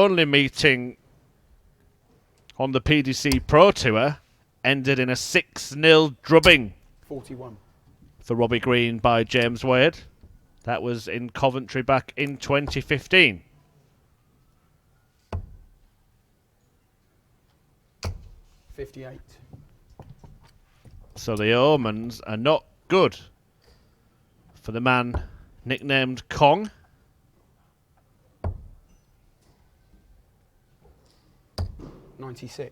only meeting on the PDC Pro Tour ended in a 6-0 drubbing 41. for Robbie Green by James Wade. That was in Coventry back in 2015. 58. So the omens are not good for the man nicknamed Kong. $96.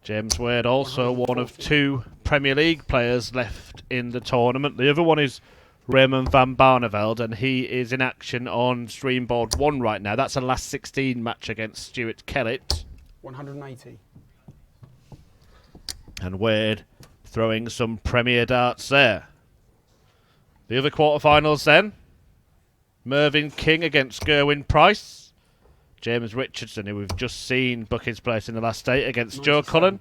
James Wade also one of 2 Premier League players left in the tournament. The other one is Raymond van Barneveld, and he is in action on Streamboard 1 right now. That's a last 16 match against Stuart Kellett. 180. And Wade throwing some Premier darts there. The other quarterfinals then. Mervyn King against Gerwyn Price. James Richardson, who we've just seen book his place in the last 8 against 97. Joe Cullen.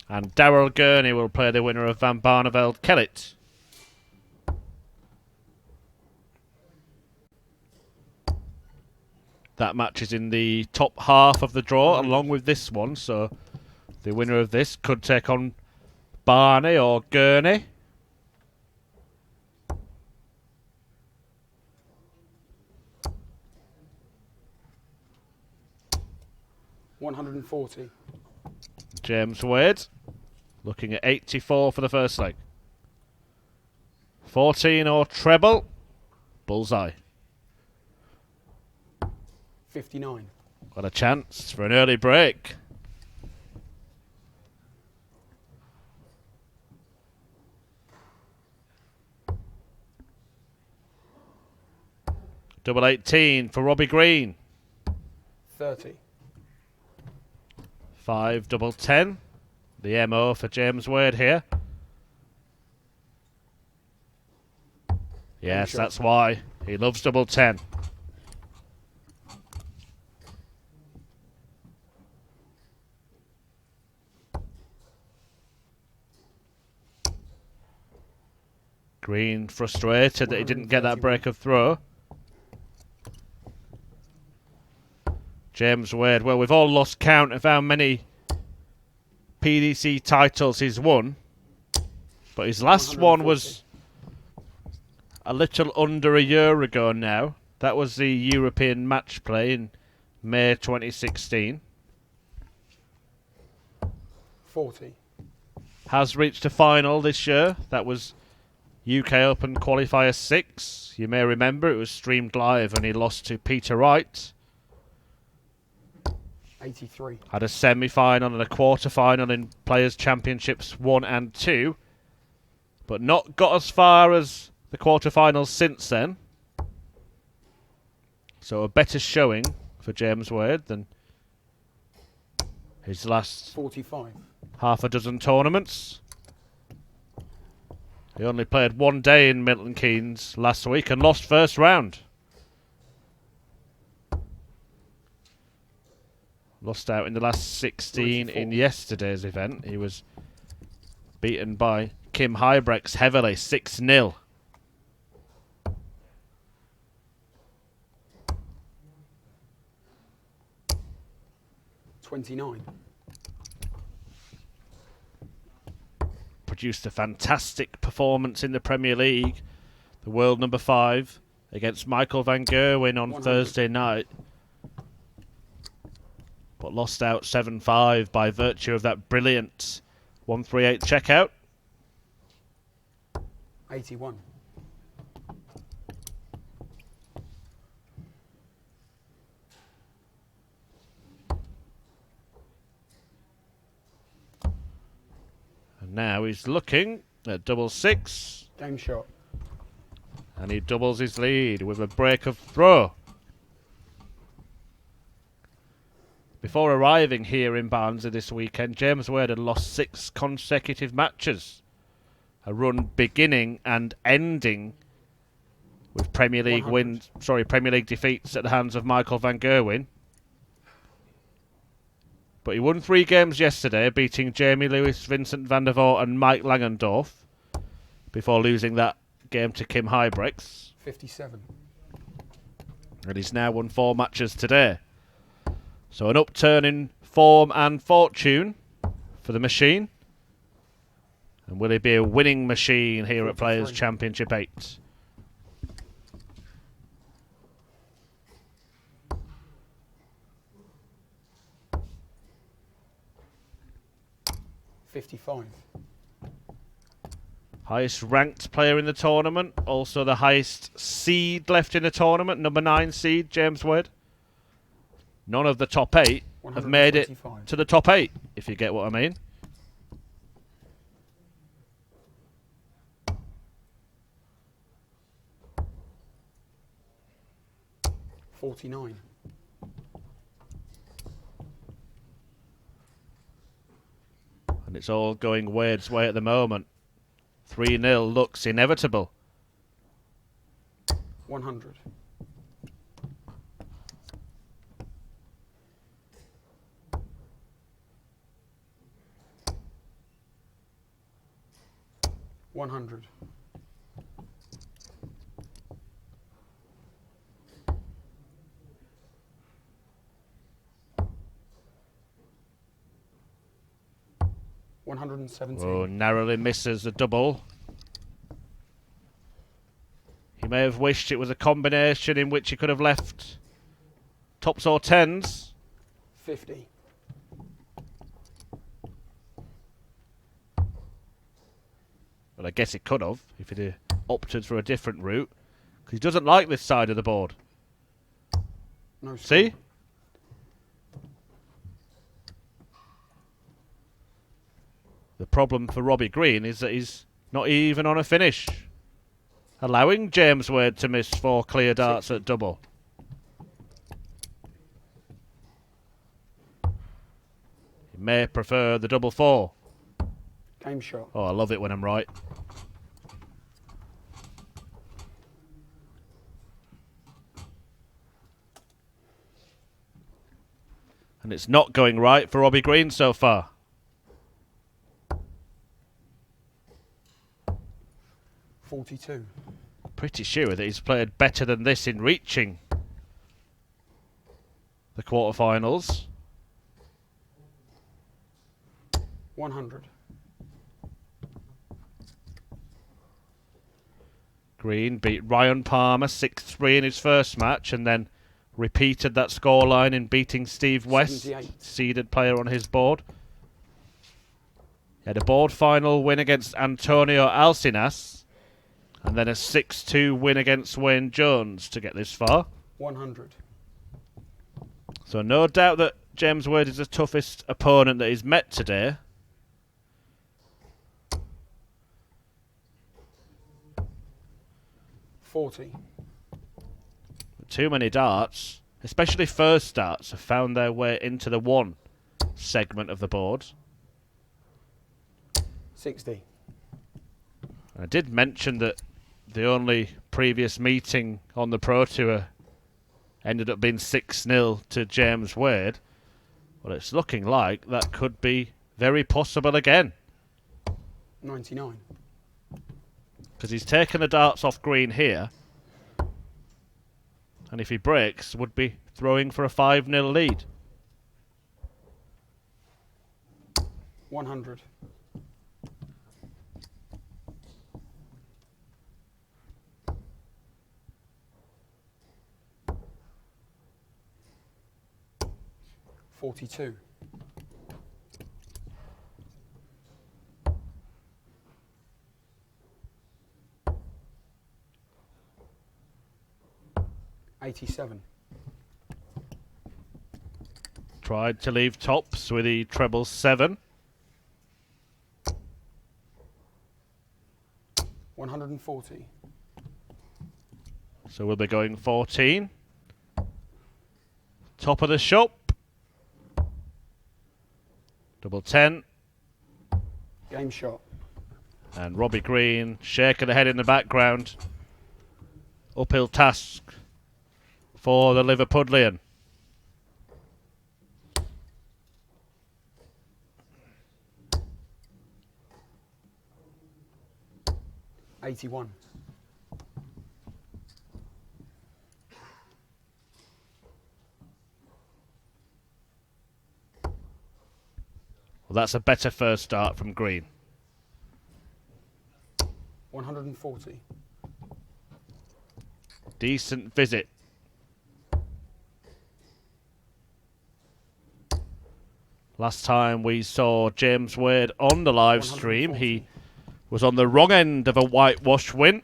And Darrell Gurney will play the winner of Van Barneveld Kellett. That match is in the top half of the draw along with this one, so the winner of this could take on Barney or Gurney. $140. James Wade looking at 84 for the first leg. 14 or treble. Bullseye. 59. Got a chance for an early break. Double 18 for Robbie Green. 30. 5 double 10. The MO for James Wade here. Yes, that's why. He loves double 10. Green frustrated that he didn't get that break of throw. James Wade, well, we've all lost count of how many PDC titles he's won. But his last one was a little under a year ago now. That was the European match play in May 2016. 40. Has reached a final this year. That was UK Open Qualifier 6. You may remember it was streamed live and he lost to Peter Wright. 83. Had a semi-final and a quarter-final in Players' Championships 1 and 2. But not got as far as the quarter-finals since then. So a better showing for James Wade than his last 45. half a dozen tournaments. He only played 1 day in Milton Keynes last week and lost first round. Lost out in the last 16 94. in yesterday's event. He was beaten by Kim Huybrechts heavily, 6-0. $29. Produced a fantastic performance in the Premier League. The world number 5 against Michael van Gerwen on 100. Thursday night. But lost out 7-5 by virtue of that brilliant 138 checkout. 81. And now he's looking at double 6. Game shot. And he doubles his lead with a break of throw. Before arriving here in Barnsley this weekend, James Wade had lost 6 consecutive matches. A run beginning and ending with Premier League Premier League defeats at the hands of Michael van Gerwen. But he won 3 games yesterday, beating Jamie Lewis, Vincent van der Voort and Mike Langendorf, before losing that game to Kim Huybrechts. 57. And he's now won 4 matches today. So an upturn in form and fortune for the machine. And will he be a winning machine here at Players' Championship 8? $55. Highest ranked player in the tournament. Also the highest seed left in the tournament. Number 9 seed, James Wade. None of the top 8 have made it to the top 8, if you get what I mean. $49. And it's all going Wade's way at the moment. 3-0 looks inevitable. 100. $100. $117. Oh, narrowly misses a double. He may have wished it was a combination in which he could have left tops or tens. 50. Well, I guess he could have if he'd opted for a different route. Because he doesn't like this side of the board. No. See? The problem for Robbie Green is that he's not even on a finish, allowing James Wade to miss 4 clear darts at double. He may prefer the double 4. Game shot. Oh, I love it when I'm right. And it's not going right for Robbie Green so far. $42. Pretty sure that he's played better than this in reaching the quarterfinals. 100. Green beat Ryan Palmer 6-3 in his first match and then repeated that scoreline in beating Steve West, 78. seeded player on his board. He had a board final win against Antonio Alcinas and then a 6-2 win against Wayne Jones to get this far. 100. So no doubt that James Wade is the toughest opponent that he's met today. $40. Too many darts, especially first darts, have found their way into the 1 segment of the board. 60. I did mention that the only previous meeting on the Pro Tour ended up being 6-0 to James Wade. Well, it's looking like that could be very possible again. 99. Because he's taken the darts off Green here. And if he breaks, would be throwing for a 5-0 lead. 100. $42. $87. Tried to leave tops with the treble 7. 140. So we'll be going 14. Top of the shop. Double 10. Game shot. And Robbie Green shaking the head in the background. Uphill task for the Liverpudlian. 81. Well, that's a better first start from Green. 140. Decent visit. Last time we saw James Wade on the live stream, he was on the wrong end of a whitewash win.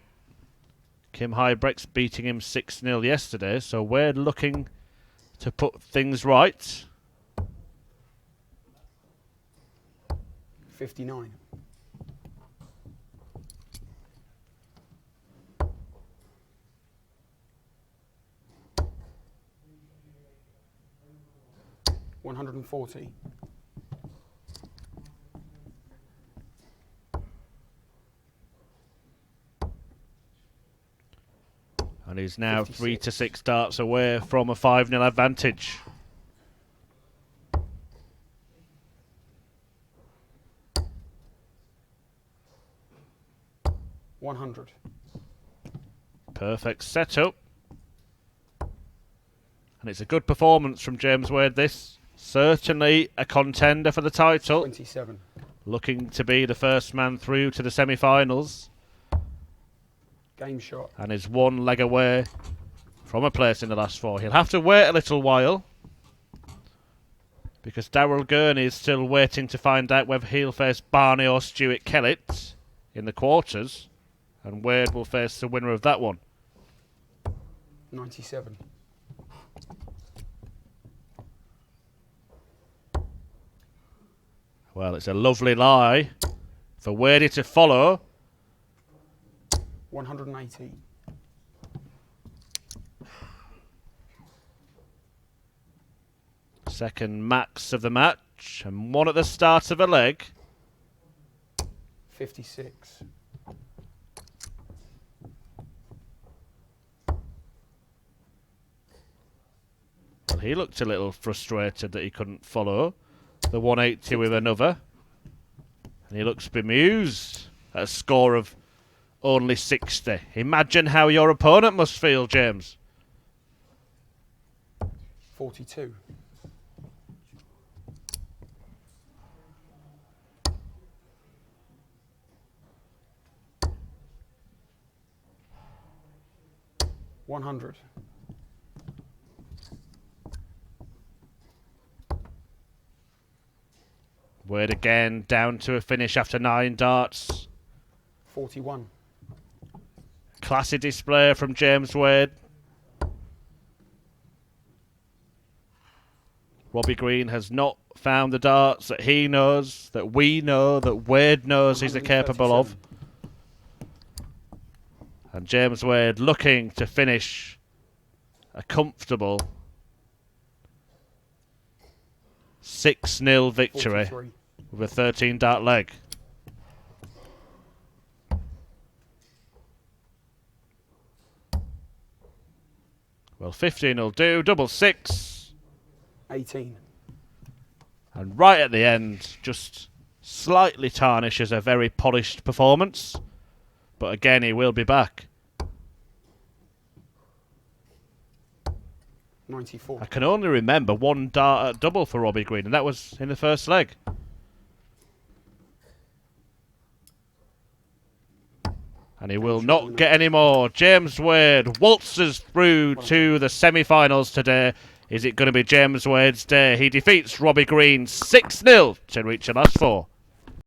Kim Hybrex beating him 6-0 yesterday, so Wade looking to put things right. 59. $140. And he's now 56. 3 to 6 darts away from a 5-0 advantage. $100. Perfect setup. And it's a good performance from James Wade, this. Certainly a contender for the title. 27. Looking to be the first man through to the semi-finals. Game shot. And is one leg away from a place in the last four. He'll have to wait a little while, because Darrell Gurney is still waiting to find out whether he'll face Barney or Stuart Kellett in the quarters. And Wade will face the winner of that one. 97. Well, it's a lovely lie for Wadey to follow. 180. Second max of the match, and one at the start of a leg. 56. Well, he looked a little frustrated that he couldn't follow the 180 with another. And he looks bemused at a score of only 60. Imagine how your opponent must feel, James. 42. $100. Wade again, down to a finish after 9 darts. 41. Classy display from James Wade. Robbie Green has not found the darts that he knows, that we know, that Wade knows he's capable of. And James Wade looking to finish a comfortable 6-0 victory 43. with a 13 dart leg. Well, 15 will do, double 6. 18. And right at the end, just slightly tarnishes a very polished performance. But again, he will be back. 94. I can only remember one dart at double for Robbie Green, and that was in the first leg. And he will not get any more. James Wade waltzes through to the semi-finals today. Is it going to be James Wade's day? He defeats Robbie Green 6-0 to reach the last four.